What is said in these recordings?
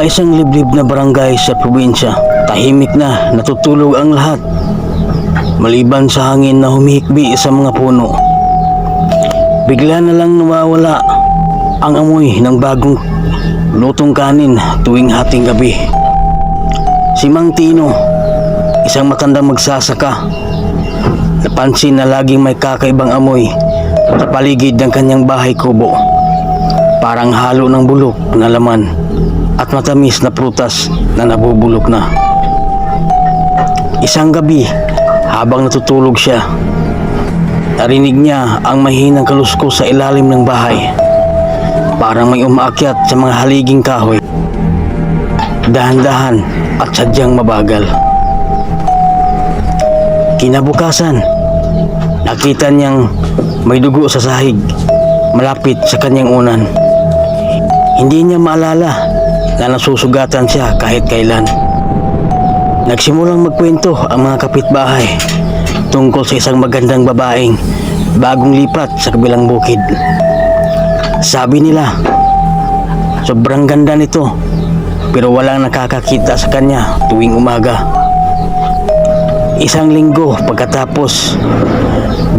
Sa isang liblib na barangay sa probinsya, tahimik na natutulog ang lahat. Maliban sa hangin na humihikbi sa mga puno. Bigla na lang nawawala ang amoy ng bagong lutong kanin tuwing hating gabi. Si Mang Tino, isang matandang magsasaka, napansin na laging may kakaibang amoy sa paligid ng kanyang bahay kubo. Parang halo ng bulok na laman at matamis na prutas na nabubulok na. Isang gabi, habang natutulog siya, narinig niya ang mahinang kaluskos sa ilalim ng bahay. Parang may umaakyat sa mga haliging kahoy. Dahan-dahan at sadyang mabagal. Kinabukasan, nakita niyang may dugo sa sahig malapit sa kanyang unan. Hindi niya maalala na nasusugatan siya kahit kailan. Nagsimulang magkwento ang mga kapitbahay tungkol sa isang magandang babaeng bagong lipat sa kabilang bukid. Sabi nila, sobrang ganda nito pero walang nakakakita sa kanya tuwing umaga. Isang linggo pagkatapos,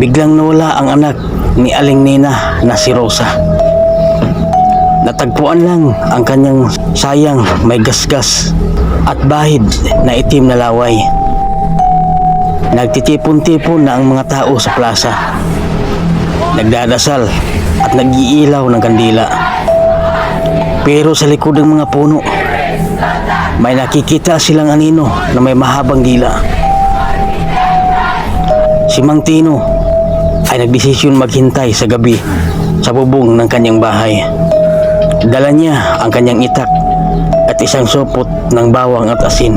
biglang nawala ang anak ni Aling Nina na si Rosa. Natagpuan lang ang kanyang sayang may gasgas at bahid na itim na laway. Nagtitipon-tipon na ang mga tao sa plaza. Nagdadasal at nag-iilaw ng kandila. Pero sa likod ng mga puno, may nakikita silang anino na may mahabang dila. Si Mang Tino ay nagdesisyon maghintay sa gabi sa bubong ng kanyang bahay. Dala niya ang kanyang itak at isang supot ng bawang at asin.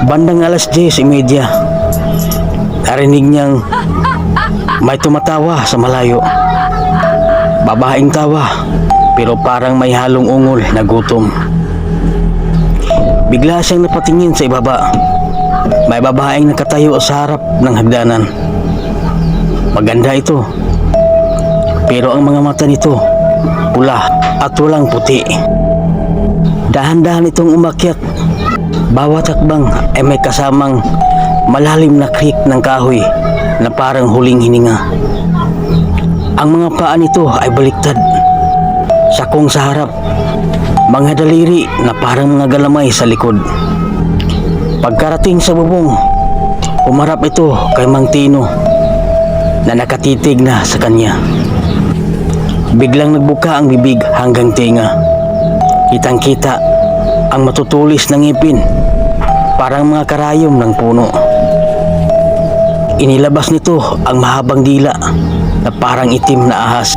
Bandang alas 10:30, narinig niyang may tumatawa sa malayo. Babaeng tawa pero parang may halong ungol na gutom. Bigla siyang napatingin sa ibaba. May babaeng nakatayo sa harap ng hagdanan. Maganda ito, pero ang mga mata nito pula at walang puti. Dahan-dahan itong umakyat. Bawat hakbang ay may kasamang malalim na creak ng kahoy na parang huling hininga. Ang mga paa nito ay baliktad. Sakong sa harap, mga daliri na parang mga galamay sa likod. Pagkarating sa bubong, umarap ito kay Mang Tino na nakatitig na sa kanya. Biglang nagbuka ang bibig hanggang tenga. Kitang-kita ang matutulis ng ngipin, parang mga karayom ng puno. Inilabas nito ang mahabang dila na parang itim na ahas.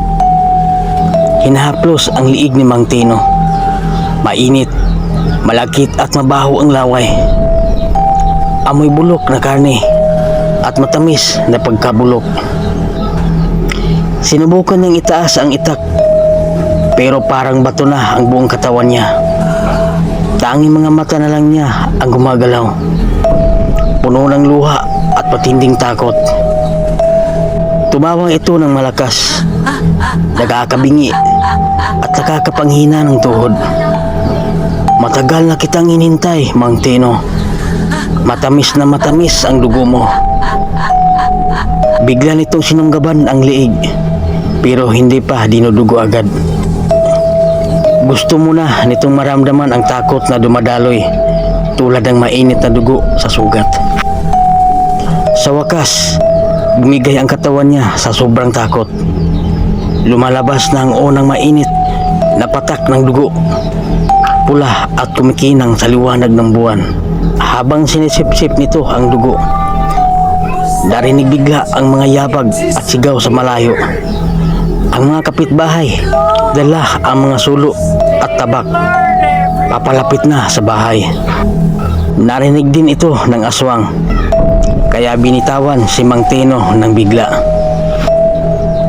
Hinahaplos ang liig ni Mang Tino. Mainit, malakit at mabaho ang laway. Amoy bulok na karne at matamis na pagkabulok. Sinubukan niyang itaas ang itak, pero parang bato na ang buong katawan niya. Tanging mga mata na lang niya ang gumagalaw, puno ng luha at matinding takot. Tumawang ito ng malakas, nakakabingi at nakakapanghina ng tuhod. Matagal na kitang inintay, Mang Tino. Matamis na matamis ang dugo mo. Bigla nitong sinunggaban ang liig, pero hindi pa dinudugo agad. Gusto mo na nitong maramdaman ang takot na dumadaloy tulad ng mainit na dugo sa sugat. Sa wakas, bumigay ang katawan niya sa sobrang takot. Lumalabas na ang unang mainit na patak ng dugo, pula at kumikinang sa liwanag ng buwan. Habang sinisip-sip nito ang dugo, narinig bigla ang mga yabag at sigaw sa malayo. Ang mga kapitbahay dala ang mga sulo at tabak, papalapit na sa bahay. Narinig din ito ng aswang, kaya binitawan si Mang Tino ng bigla.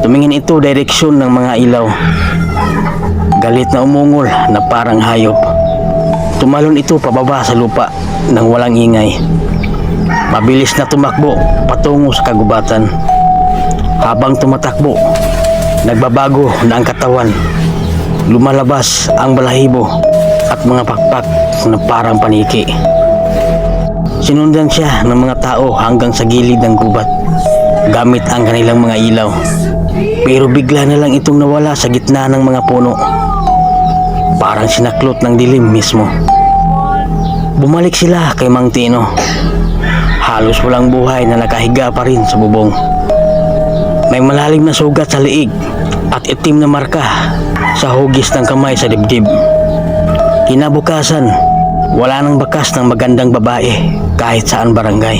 Tumingin ito direksyon ng mga ilaw. Galit na umungol na parang hayop. Tumalon ito pababa sa lupa nang walang ingay. Mabilis na tumakbo patungo sa kagubatan. Habang tumatakbo, nagbabago na ang katawan. lumalabas ang balahibo at mga pakpak na parang paniki. Sinundan siya ng mga tao hanggang sa gilid ng gubat gamit ang kanilang mga ilaw. Pero bigla na lang itong nawala sa gitna ng mga puno. Parang sinaklot ng dilim mismo. Bumalik sila kay Mang Tino. Halos walang buhay na nakahiga pa rin sa bubong. May malalim na sugat sa liig at itim na marka sa hugis ng kamay sa dibdib. Kinabukasan, wala nang bakas ng magandang babae kahit saan barangay.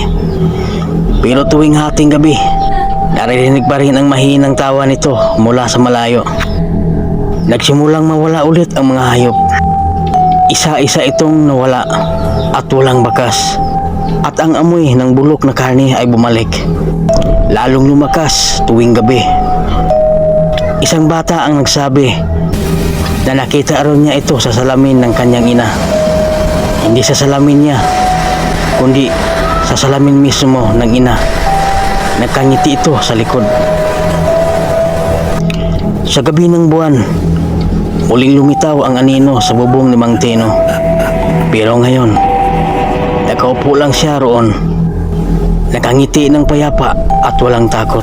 Pero tuwing hating gabi, naririnig pa rin ang mahinang tawa nito mula sa malayo. Nagsimulang mawala ulit ang mga hayop. Isa-isa itong nawala at walang bakas. At ang amoy ng bulok na karne ay bumalik. Lalong lumakas tuwing gabi. Isang bata ang nagsabi na nakita ron niya ito sa salamin ng kanyang ina. Hindi sa salamin niya, kundi sa salamin mismo ng ina. Nakangiti ito sa likod. Sa gabi ng buwan, muling lumitaw ang anino sa bubong ni Mang Tino. Pero ngayon, nakaupo lang siya roon. Nakangiti ng payapa at walang takot.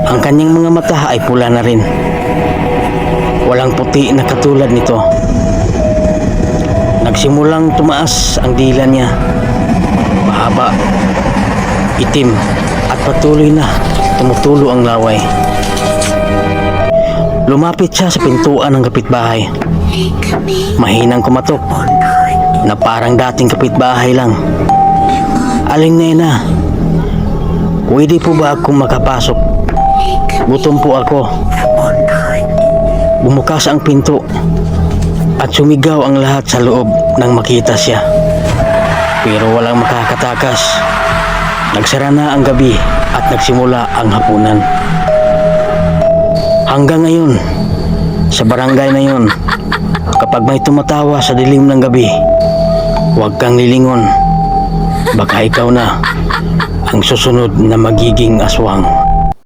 Ang kanyang mga mata ay pula na rin. Walang puti na katulad nito. Nagsimulang tumaas ang dila niya. Mahaba, itim at patuloy na tumutulo ang laway. Lumapit siya sa pintuan ng kapitbahay. Mahinang kumatok na parang dating kapitbahay lang. Aling nena, pwede po ba akong makapasok? Gutom po ako. Bumukas ang pinto at sumigaw ang lahat sa loob nang makita siya. Pero walang makakatakas. Nagsara na ang gabi at nagsimula ang hapunan. Hanggang ngayon, sa barangay na yon, kapag may tumatawa sa dilim ng gabi, huwag kang lilingon. Baka ikaw na ang susunod na magiging aswang.